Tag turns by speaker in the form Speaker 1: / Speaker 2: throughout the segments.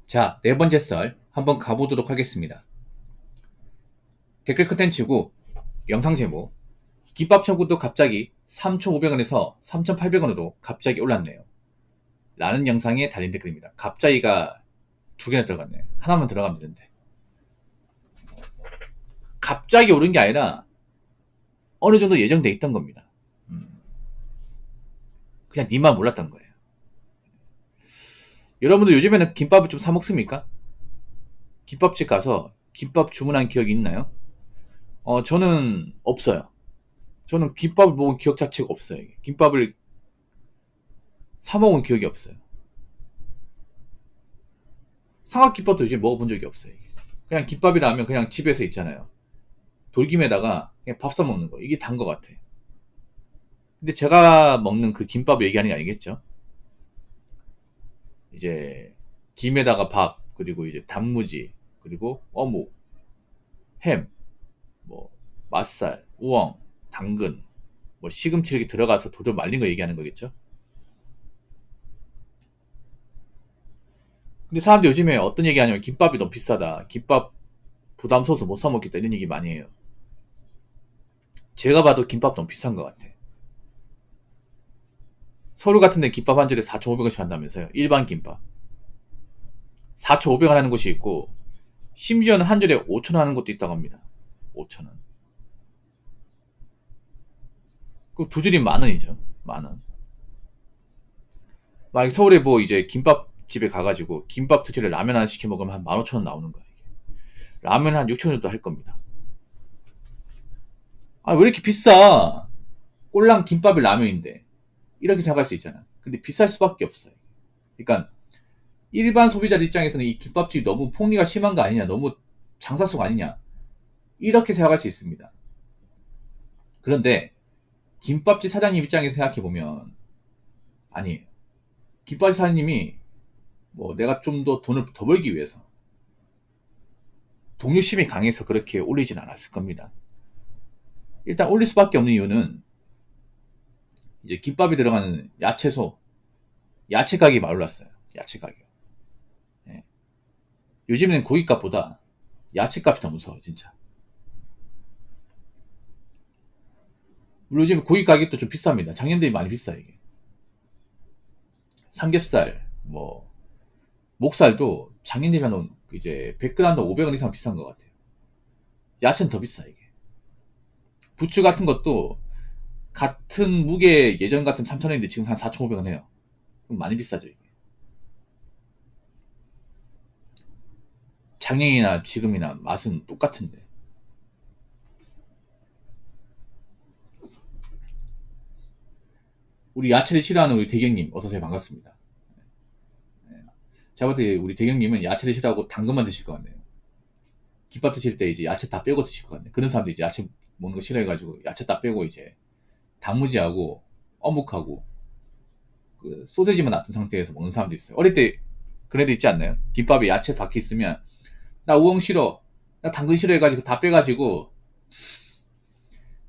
Speaker 1: 자, 네 번째 썰 한번 가보도록 하겠습니다. 댓글 컨텐츠고 영상 제목 김밥 천국도 갑자기 3,500원에서 3,800원으로 갑자기 올랐네요. 라는 영상에 달린 댓글입니다. 갑자기가 두 개나 들어갔네. 하나만 들어가면 되는데. 갑자기 오른 게 아니라 어느 정도 예정돼 있던 겁니다. 그냥 니만 몰랐던 거예요. 여러분들 요즘에는 김밥을 좀 사 먹습니까? 김밥집 가서 김밥 주문한 기억이 있나요? 저는 없어요. 저는 김밥을 먹은 기억 자체가 없어요. 김밥을 사 먹은 기억이 없어요. 삼각김밥도 이제 먹어본 적이 없어요. 그냥 김밥이라면 그냥 집에서 있잖아요. 돌김에다가 그냥 밥 사 먹는 거. 이게 단 것 같아. 근데 제가 먹는 그 김밥 얘기하는 게 아니겠죠? 이제 김에다가 밥, 그리고 이제 단무지, 그리고 어묵, 햄, 뭐 맛살, 우엉, 당근, 뭐 시금치 이렇게 들어가서 도저 말린 거 얘기하는 거겠죠? 근데 사람들 요즘에 어떤 얘기 하냐면 김밥이 너무 비싸다. 김밥 부담스러워서 못 사 먹겠다. 이런 얘기 많이 해요. 제가 봐도 김밥 너무 비싼 것 같아. 서울 같은 데 김밥 한 줄에 4,500원씩 한다면서요. 일반 김밥. 4,500원 하는 곳이 있고 심지어는 한 줄에 5,000원 하는 곳도 있다고 합니다. 5,000원. 그럼 두 줄이 만 원이죠. 만 원. 만약 서울에 뭐 이제 김밥집에 가가지고 김밥 두 줄에 라면 하나 시켜 먹으면 한 15,000원 나오는 거야. 이게. 라면 한 6,000원 정도 할 겁니다. 아, 왜 이렇게 비싸? 꼴랑 김밥이 라면인데. 이렇게 생각할 수 있잖아. 근데 비쌀 수밖에 없어요. 그러니까 일반 소비자 입장에서는 이 김밥집이 너무 폭리가 심한 거 아니냐, 너무 장사수가 아니냐, 이렇게 생각할 수 있습니다. 그런데 김밥집 사장님 입장에서 생각해보면 아니에요. 김밥집 사장님이 뭐 내가 좀 더 돈을 더 벌기 위해서 동료심이 강해서 그렇게 올리진 않았을 겁니다. 일단 올릴 수밖에 없는 이유는 이제 김밥이 들어가는 야채소, 야채 가격이 많이 올랐어요. 야채 가격. 예. 요즘에는 고기값보다 야채값이 더 무서워 진짜. 물론 요즘 고기 가격도 좀 비쌉니다. 작년 대비 많이 비싸 이게. 삼겹살, 뭐 목살도 작년 대비 한 이제 100g당 500원 이상 비싼 것 같아요. 야채는 더 비싸 이게. 부추 같은 것도 같은 무게 예전 같은 3,000원인데 지금 한 4,500원 해요. 그럼 많이 비싸죠 이게. 작년이나 지금이나 맛은 똑같은데. 우리 야채를 싫어하는 우리 대경님 어서오세요. 반갑습니다. 제가 볼 때 우리 대경님은 야채를 싫어하고 당근만 드실 것 같네요. 김밥 드실 때 이제 야채 다 빼고 드실 것 같네요. 그런 사람들 이제 야채 먹는 거 싫어해가지고 야채 다 빼고 이제 단무지하고 어묵하고 그 소세지만 놔둔 상태에서 먹는 사람도 있어요. 어릴 때 그런 애들 있지 않나요? 김밥에 야채 박혀 있으면 나 우엉 싫어, 나 당근 싫어 해가지고 다 빼가지고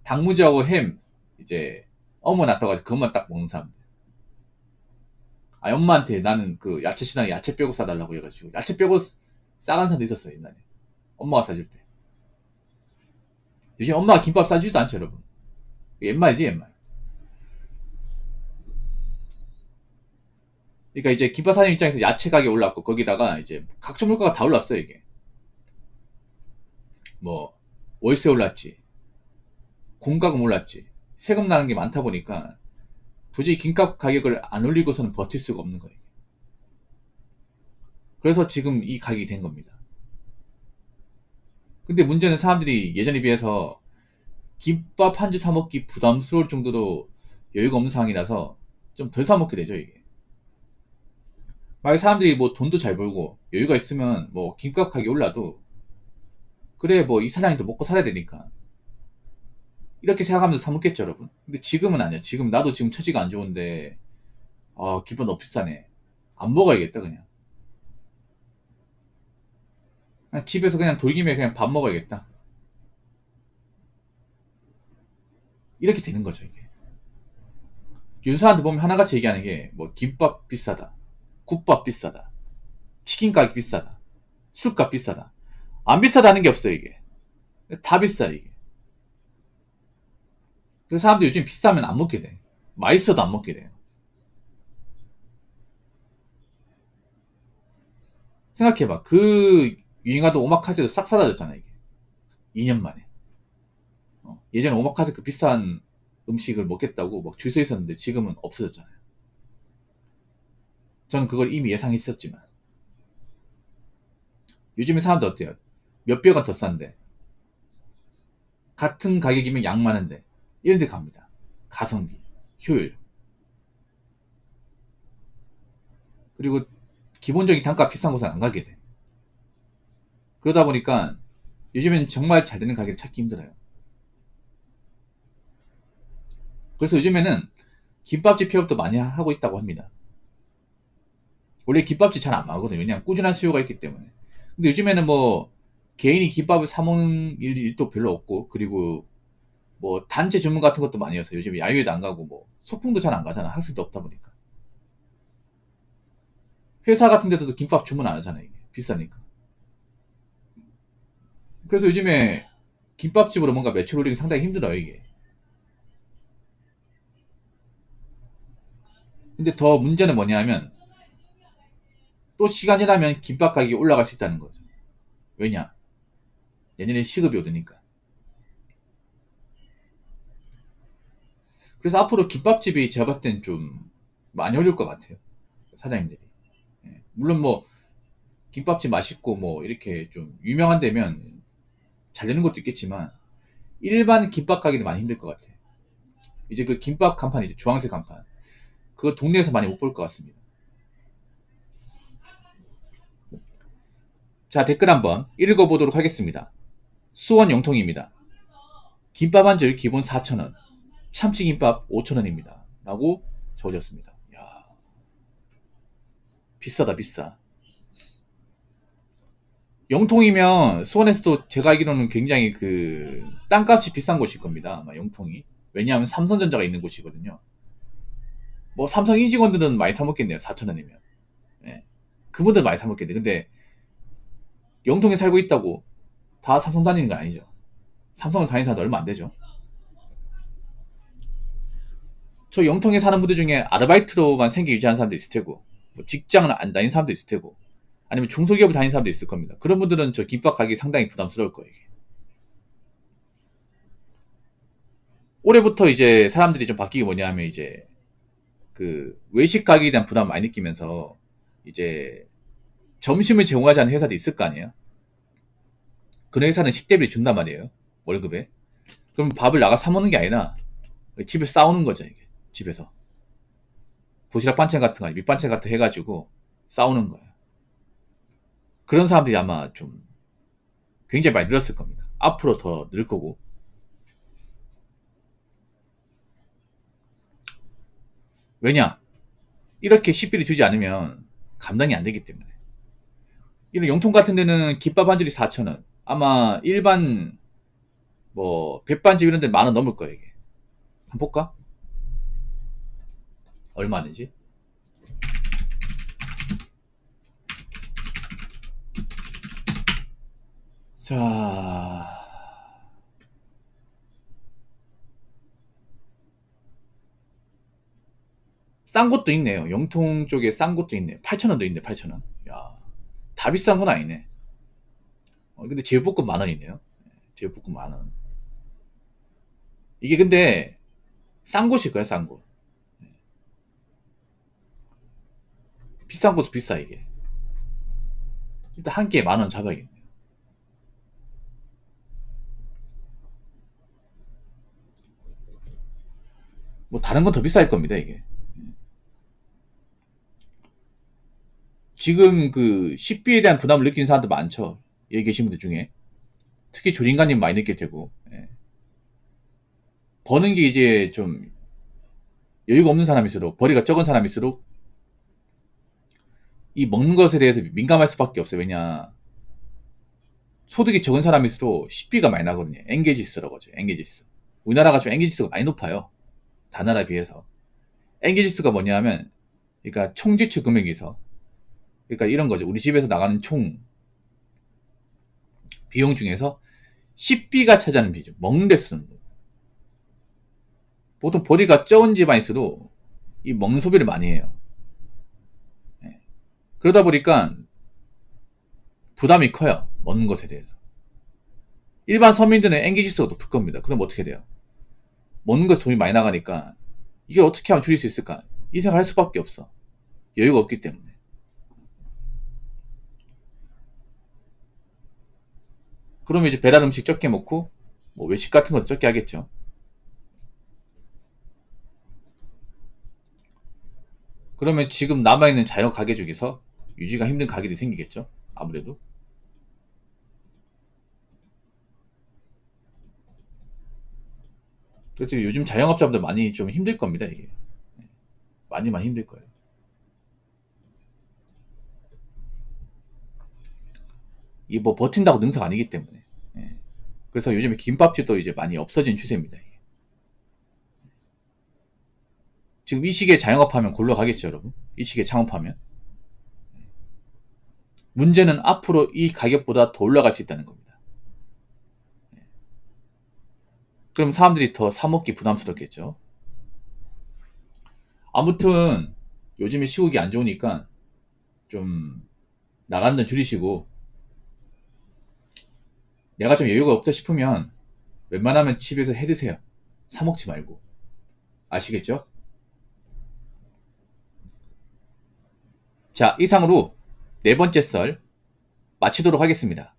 Speaker 1: 당무지하고 햄 이제 어묵 놔둬가지고 그것만 딱 먹는 사람들. 아, 엄마한테 나는 그 야채 시장에 야채 빼고 싸달라고 해가지고 야채 빼고 싸간 사람도 있었어요 옛날에. 엄마가 싸줄 때. 요즘 엄마가 김밥 싸주지도 않죠 여러분. 옛말이지 옛말. 그러니까 이제 김밥 사장님 입장에서 야채 가격이 올랐고 거기다가 이제 각종 물가가 다 올랐어요 이게. 뭐 월세 올랐지, 공가금 올랐지, 세금 나는 게 많다 보니까 도저히 김밥 가격을 안 올리고서는 버틸 수가 없는 거예요. 그래서 지금 이 가격이 된 겁니다. 근데 문제는 사람들이 예전에 비해서 김밥 한 줄 사 먹기 부담스러울 정도로 여유가 없는 상황이라서 좀 덜 사 먹게 되죠 이게. 만약 사람들이 뭐 돈도 잘 벌고 여유가 있으면 뭐 김밥 가격이 올라도 그래 뭐 이 사장님도 먹고 살아야 되니까 이렇게 생각하면서 사 먹겠죠 여러분. 근데 지금은 아니야. 지금 나도 지금 처지가 안 좋은데 김밥 너무 비싸네, 안 먹어야겠다 그냥. 그냥 집에서 그냥 돌김에 그냥 밥 먹어야겠다, 이렇게 되는 거죠 이게. 윤사한테 보면 하나같이 얘기하는 게 뭐 김밥 비싸다, 국밥 비싸다, 치킨 가격 비싸다. 술값 비싸다. 안 비싸다는 게 없어요, 이게. 다 비싸, 이게. 그래서 사람들이 요즘 비싸면 안 먹게 돼. 맛있어도 안 먹게 돼요. 생각해봐. 그 유행하던 오마카세도 싹 사라졌잖아, 이게. 2년 만에. 예전에 오마카세 그 비싼 음식을 먹겠다고 막 줄 서 있었는데 지금은 없어졌잖아요. 저는 그걸 이미 예상했었지만. 요즘에 사람들 어때요? 몇백 원 더 싼데. 같은 가격이면 양 많은데. 이런 데 갑니다. 가성비, 효율. 그리고 기본적인 단가 비싼 곳은 안 가게 돼. 그러다 보니까 요즘엔 정말 잘 되는 가게를 찾기 힘들어요. 그래서 요즘에는 김밥집 폐업도 많이 하고 있다고 합니다. 원래 김밥집 잘 안 망하거든요. 왜냐면 꾸준한 수요가 있기 때문에. 근데 요즘에는 뭐 개인이 김밥을 사 먹는 일도 별로 없고, 그리고 뭐 단체 주문 같은 것도 많이 해서 요즘에 야유회도 안 가고 뭐 소풍도 잘 안 가잖아. 학생도 없다 보니까. 회사 같은 데도 김밥 주문 안 하잖아요. 이게 비싸니까. 그래서 요즘에 김밥집으로 뭔가 매출 올리기 상당히 힘들어요, 이게. 근데 더 문제는 뭐냐면 또 시간이 나면 김밥 가격이 올라갈 수 있다는 거죠. 왜냐? 내년에 시급이 오르니까. 그래서 앞으로 김밥집이 제가 봤을 땐 좀 많이 어려울 것 같아요. 사장님들이. 예. 물론 뭐 김밥집 맛있고 뭐 이렇게 좀 유명한 데면 잘 되는 것도 있겠지만 일반 김밥 가게는 많이 힘들 것 같아요. 이제 그 김밥 간판, 이제 주황색 간판, 그거 동네에서 많이 못 볼 것 같습니다. 자, 댓글 한번 읽어보도록 하겠습니다. 수원 영통입니다. 김밥 한 줄 기본 4,000원, 참치김밥 5,000원입니다. 라고 적어졌습니다. 야, 비싸다, 비싸. 영통이면 수원에서도 제가 알기로는 굉장히 그 땅값이 비싼 곳일 겁니다. 아마 영통이. 왜냐하면 삼성전자가 있는 곳이거든요. 뭐 삼성 임직원들은 많이 사 먹겠네요. 4,000원이면. 예. 그분들 많이 사 먹겠네. 근데 영통에 살고 있다고 다 삼성 다니는 거 아니죠. 삼성을 다니는 사람도 얼마 안 되죠. 저 영통에 사는 분들 중에 아르바이트로만 생계 유지하는 사람도 있을 테고, 뭐 직장을 안 다니는 사람도 있을 테고, 아니면 중소기업을 다니는 사람도 있을 겁니다. 그런 분들은 저 김밥 가격이 상당히 부담스러울 거예요. 이게. 올해부터 이제 사람들이 좀 바뀌기 뭐냐 하면 이제 그 외식 가격에 대한 부담을 많이 느끼면서 이제 점심을 제공하지 않는 회사도 있을 거 아니에요. 그런 회사는 10대비를 준단 말이에요. 월급에. 그럼 밥을 나가 사 먹는 게 아니라 집에 싸우는 거죠. 이게. 집에서. 도시락 반찬 같은 거, 밑반찬 같은 거 해가지고 싸우는 거예요. 그런 사람들이 아마 좀 굉장히 많이 늘었을 겁니다. 앞으로 더 늘 거고. 왜냐? 이렇게 식비를 주지 않으면 감당이 안 되기 때문에. 이런 용통 같은 데는 김밥 한 줄이 4,000원. 아마 일반 뭐 백반집 이런 데 10,000원 넘을 거예요, 이게. 한번 볼까? 얼마 하는지. 자, 싼 곳도 있네요. 영통 쪽에 싼 곳도 있네. 8,000원도 있네, 8,000원. 야, 다 비싼 건 아니네. 근데 제육볶음 10,000원이네요. 제육볶음 10,000원. 이게 근데 싼 곳일 거야, 싼 곳. 비싼 곳은 비싸, 이게. 일단 한 끼에 10,000원 잡아야겠네요. 뭐 다른 건 더 비쌀 겁니다, 이게. 지금 그 식비에 대한 부담을 느끼는 사람들 많죠. 여기 계신 분들 중에. 특히 조린가님 많이 느낄 테고. 예. 버는 게 이제 좀 여유가 없는 사람일수록, 벌이가 적은 사람일수록 이 먹는 것에 대해서 민감할 수밖에 없어요. 왜냐, 소득이 적은 사람일수록 식비가 많이 나거든요. 엔게지스라고 하죠. 엔게지스. 우리나라가 좀 엔게지스가 많이 높아요. 다른 나라에 비해서. 엔게지스가 뭐냐 하면, 그러니까 총지출 금액에서 그러니까 이런 거죠. 우리 집에서 나가는 총 비용 중에서 10비가 차지하는 비중. 먹는 데 쓰는 거. 보통 벌이가 적은 집안일수록 이 먹는 소비를 많이 해요. 예. 그러다 보니까 부담이 커요. 먹는 것에 대해서. 일반 서민들은 엔게지 지수가 높을 겁니다. 그럼 어떻게 돼요? 먹는 것에 돈이 많이 나가니까 이게 어떻게 하면 줄일 수 있을까? 이 생각을 할 수밖에 없어. 여유가 없기 때문에. 그러면 이제 배달 음식 적게 먹고 뭐 외식 같은 것도 적게 하겠죠. 그러면 지금 남아있는 자영 가게 중에서 유지가 힘든 가게들이 생기겠죠. 아무래도. 그래서 요즘 자영업자분들 많이 좀 힘들 겁니다. 이게 많이 힘들 거예요. 이게 뭐 버틴다고 능사가 아니기 때문에. 예. 그래서 요즘에 김밥집도 이제 많이 없어진 추세입니다. 이게. 지금 이 시기에 자영업하면 골로 가겠죠, 여러분. 이 시기에 창업하면. 문제는 앞으로 이 가격보다 더 올라갈 수 있다는 겁니다. 그럼 사람들이 더 사먹기 부담스럽겠죠. 아무튼 요즘에 시국이 안 좋으니까 좀 나가는 데 줄이시고, 내가 좀 여유가 없다 싶으면 웬만하면 집에서 해 드세요. 사 먹지 말고. 아시겠죠? 자, 이상으로 네 번째 썰 마치도록 하겠습니다.